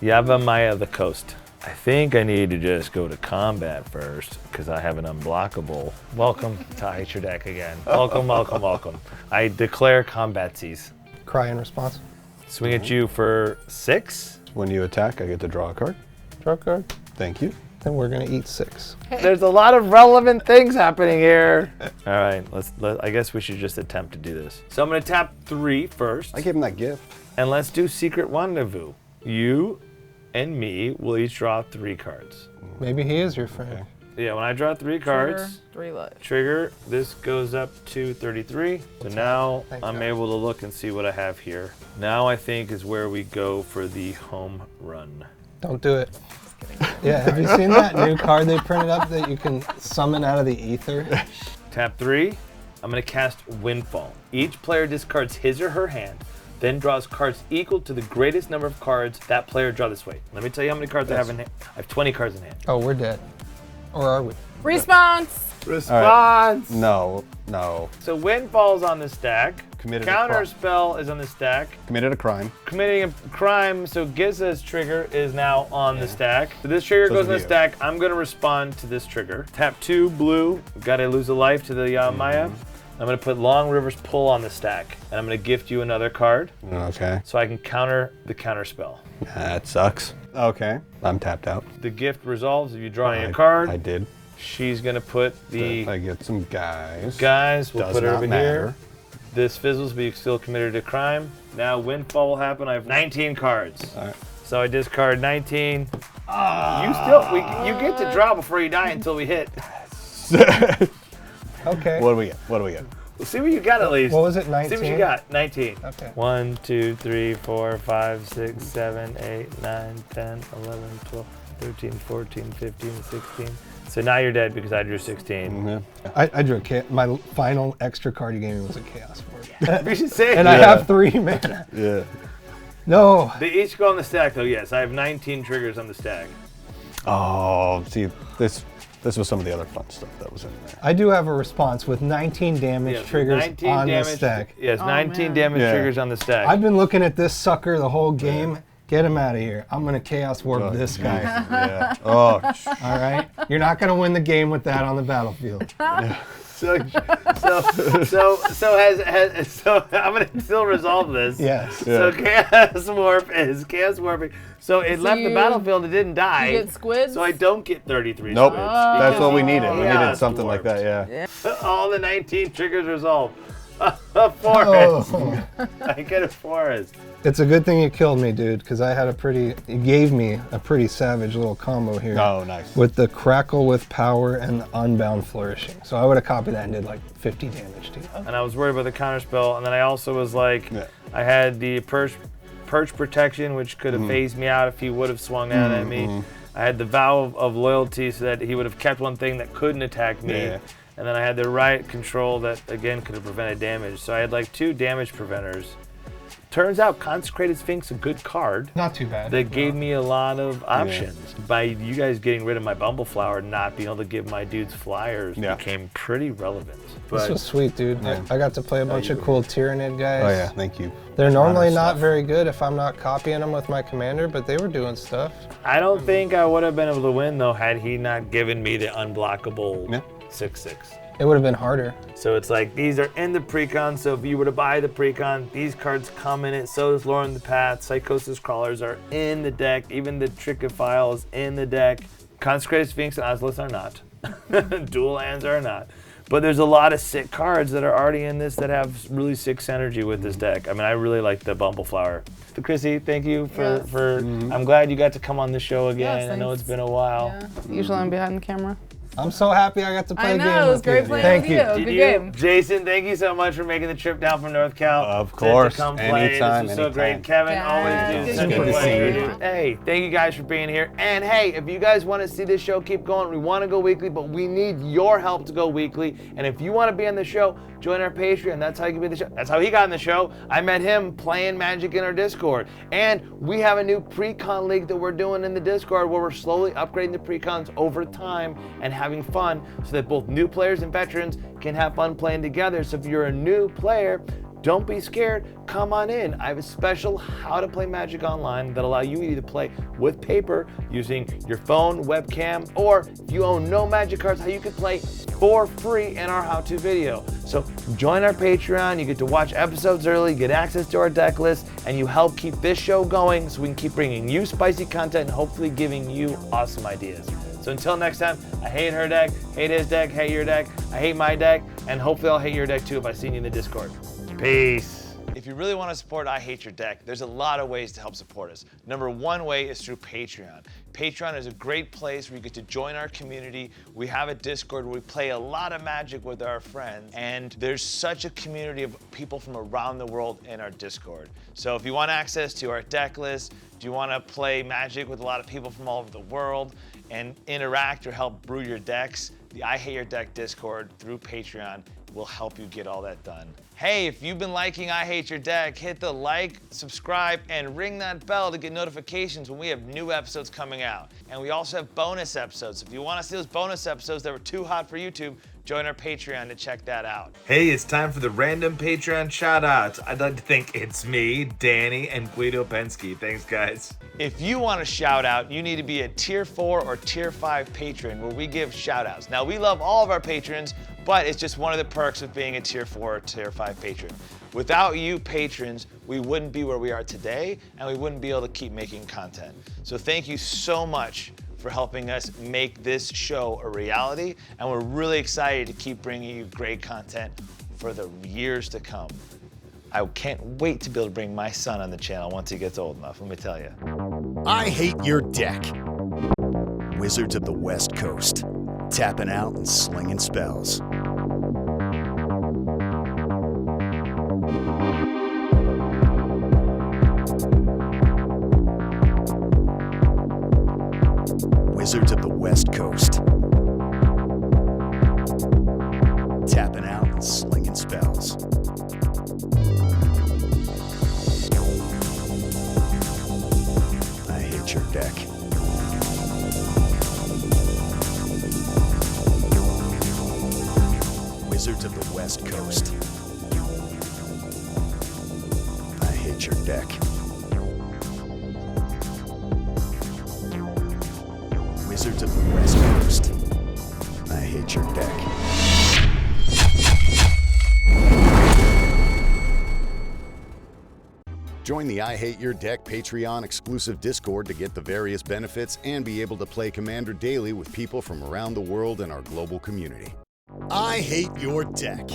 Yava Maya of the Coast. I think I need to just go to combat first because I have an unblockable. Welcome to Hate Your Deck again. Welcome, welcome, welcome. I declare combatsies. Cry in response. Swing at you for 6. When you attack, I get to draw a card. Draw a card. Thank you. Then we're gonna eat 6. There's a lot of relevant things happening here. All right, I guess we should just attempt to do this. So I'm gonna tap 3 first, I gave him that gift. and let's do Secret Rendezvous. You and me will each draw 3 cards. Maybe he is your friend. Yeah, when I draw 3 cards, Trigger, 3 life. trigger, this goes up to 33. So now Thank I'm God. able to look and see what I have here. Now I think is where we go for the home run. Don't do it. Yeah, have you seen that new card they printed up that you can summon out of the ether? Tap 3, I'm gonna cast Windfall. Each player discards his or her hand, then draws cards equal to the greatest number of cards that player draw this way. Let me tell you how many cards I have in hand. I have 20 cards in hand. Oh, we're dead. Or are we? Response. Response! No. So Windfall's on the stack. Committed a Counter crime. spell is on the stack. Committed a crime. Committing a crime, so Giza's trigger is now on the stack. So this trigger goes on the you. stack. I'm gonna respond to this trigger. Tap 2, blue. Gotta lose a life to the Maya. I'm gonna put Long River's Pull on the stack, and I'm gonna gift you another card Okay. so I can counter the counter spell. That sucks. Okay. I'm tapped out. The gift resolves if you draw a card. I did. She's gonna put the I get some guys. guys. We'll Does put her not over matter. here. This fizzles, but you still committed a crime. Now Windfall will happen. I have 19 cards. All right. So I discard 19. You get to draw before you die until we hit. Okay. What do we get? What do we get? We'll see what you got at least. What was it, See 19? what you got. 19. Okay. 1, 2, 3, 4, 5, 6, 7, 8, 9, 10, 11, 12, 13, 14, 15, 16. So now you're dead because I drew 16. Yeah. I drew my final extra card you gave me was a Chaos Word. You should say And it. I have 3 mana. Yeah. No. They each go on the stack though, yes. I have 19 triggers on the stack. Oh, see, this was some of the other fun stuff that was in there. I do have a response with 19 damage Yes, triggers 19 on damage, the stack. Yes, 19 man. damage Yeah. triggers on the stack. I've been looking at this sucker the whole game. Get him out of here. I'm going to Chaos Warp Oh, this guy. Yeah. Oh, All right? You're not going to win the game with that on the battlefield. So I'm gonna still resolve this. Yes. So Chaos Warp is Chaos Warping. So it left the you- battlefield. It didn't die. You get squids. So I don't get 33 nope. squids. That's what we needed. We Yeah. needed something like that, yeah. All the 19 triggers resolved. A forest. Oh. I get a forest. It's a good thing you killed me, dude, because you gave me a pretty savage little combo here. Oh, nice. With the Crackle with Power and the Unbound Flourishing. So I would have copied that and did like 50 damage to you. And I was worried about the counter spell, and then I also was like, Yeah. I had the Perch Protection, which could have phased me out if he would have swung out at me. I had the Vow of Loyalty, so that he would have kept one thing that couldn't attack me. Yeah. And then I had the Riot Control that, again, could have prevented damage. So I had like 2 damage preventers. Turns out Consecrated Sphinx, a good card. Not too bad. That gave me a lot of options. By you guys getting rid of my Bumbleflower, not being able to give my dudes flyers became pretty relevant. This was sweet, dude. Yeah. I got to play a bunch of cool Tyrannid guys. Oh, yeah. Thank you. They're normally Honor not stuff. very good if I'm not copying them with my commander, but they were doing stuff. I don't think I would have been able to win though had he not given me the unblockable Yeah. 6/6. It would have been harder. So it's like these are in the precon, so if you were to buy the precon, these cards come in it. So does Lauren the Path. Psychosis Crawlers are in the deck. Even the Trickophile is in the deck. Consecrated Sphinx and Ozolith are not. Dual lands are not. But there's a lot of sick cards that are already in this that have really sick synergy with this deck. I mean, I really like the Bumbleflower. So Chrissy, thank you for. Yes. I'm glad you got to come on the show again. Yes, I know thanks. it's been a while. Yeah. Usually I'm behind the camera. I'm so happy I got to play I a game know, it was with great you. playing Thank with you. you. Good game. Jason, thank you so much for making the trip down from North Cal. Of to course. come play. Anytime, This was so great. anytime. Kevin, Yeah, always do good such to a see pleasure. you. Hey, thank you guys for being here. And hey, if you guys want to see this show keep going, we want to go weekly, but we need your help to go weekly. And if you want to be on the show, join our Patreon. That's how you can be on the show. That's how he got on the show. I met him playing Magic in our Discord. And we have a new pre-con league that we're doing in the Discord where we're slowly upgrading the pre-cons over time and having fun so that both new players and veterans can have fun playing together. So if you're a new player, don't be scared, come on in. I have a special how to play Magic online that allow you either to play with paper using your phone, webcam, or if you own no Magic cards, how you can play for free in our how-to video. So join our Patreon, you get to watch episodes early, get access to our deck list, and you help keep this show going so we can keep bringing you spicy content and hopefully giving you awesome ideas. So until next time, I hate her deck, hate his deck, hate your deck, I hate my deck, and hopefully I'll hate your deck too if I see you in the Discord. Peace. If you really want to support I Hate Your Deck, there's a lot of ways to help support us. Number one way is through Patreon. Patreon is a great place where you get to join our community. We have a Discord where we play a lot of Magic with our friends, and there's such a community of people from around the world in our Discord. So if you want access to our deck list, do you want to play Magic with a lot of people from all over the world and interact or help brew your decks, the I Hate Your Deck Discord through Patreon will help you get all that done. Hey, if you've been liking I Hate Your Deck, hit the like, subscribe, and ring that bell to get notifications when we have new episodes coming out. And we also have bonus episodes. If you want to see those bonus episodes that were too hot for YouTube, join our Patreon to check that out. Hey, it's time for the random Patreon shoutouts. I'd like to think it's me, Danny, and Guido Pensky. Thanks, guys. If you want a shout out, you need to be a tier 4 or tier 5 patron where we give shout outs. Now, we love all of our patrons, but it's just one of the perks of being a tier 4 or tier 5 patron. Without you patrons, we wouldn't be where we are today, and we wouldn't be able to keep making content. So thank you so much for helping us make this show a reality, and we're really excited to keep bringing you great content for the years to come. I can't wait to be able to bring my son on the channel once he gets old enough, let me tell you. I Hate Your Deck. Wizards of the West Coast. Tapping out and slinging spells. Wizards of the West Coast. Tapping out and slinging spells. I hate your deck. Wizards of the West Coast. I hate your deck. Wizards of the West Coast. I hate your deck. Join the I Hate Your Deck Patreon exclusive Discord to get the various benefits and be able to play Commander daily with people from around the world in our global community. I Hate Your Deck.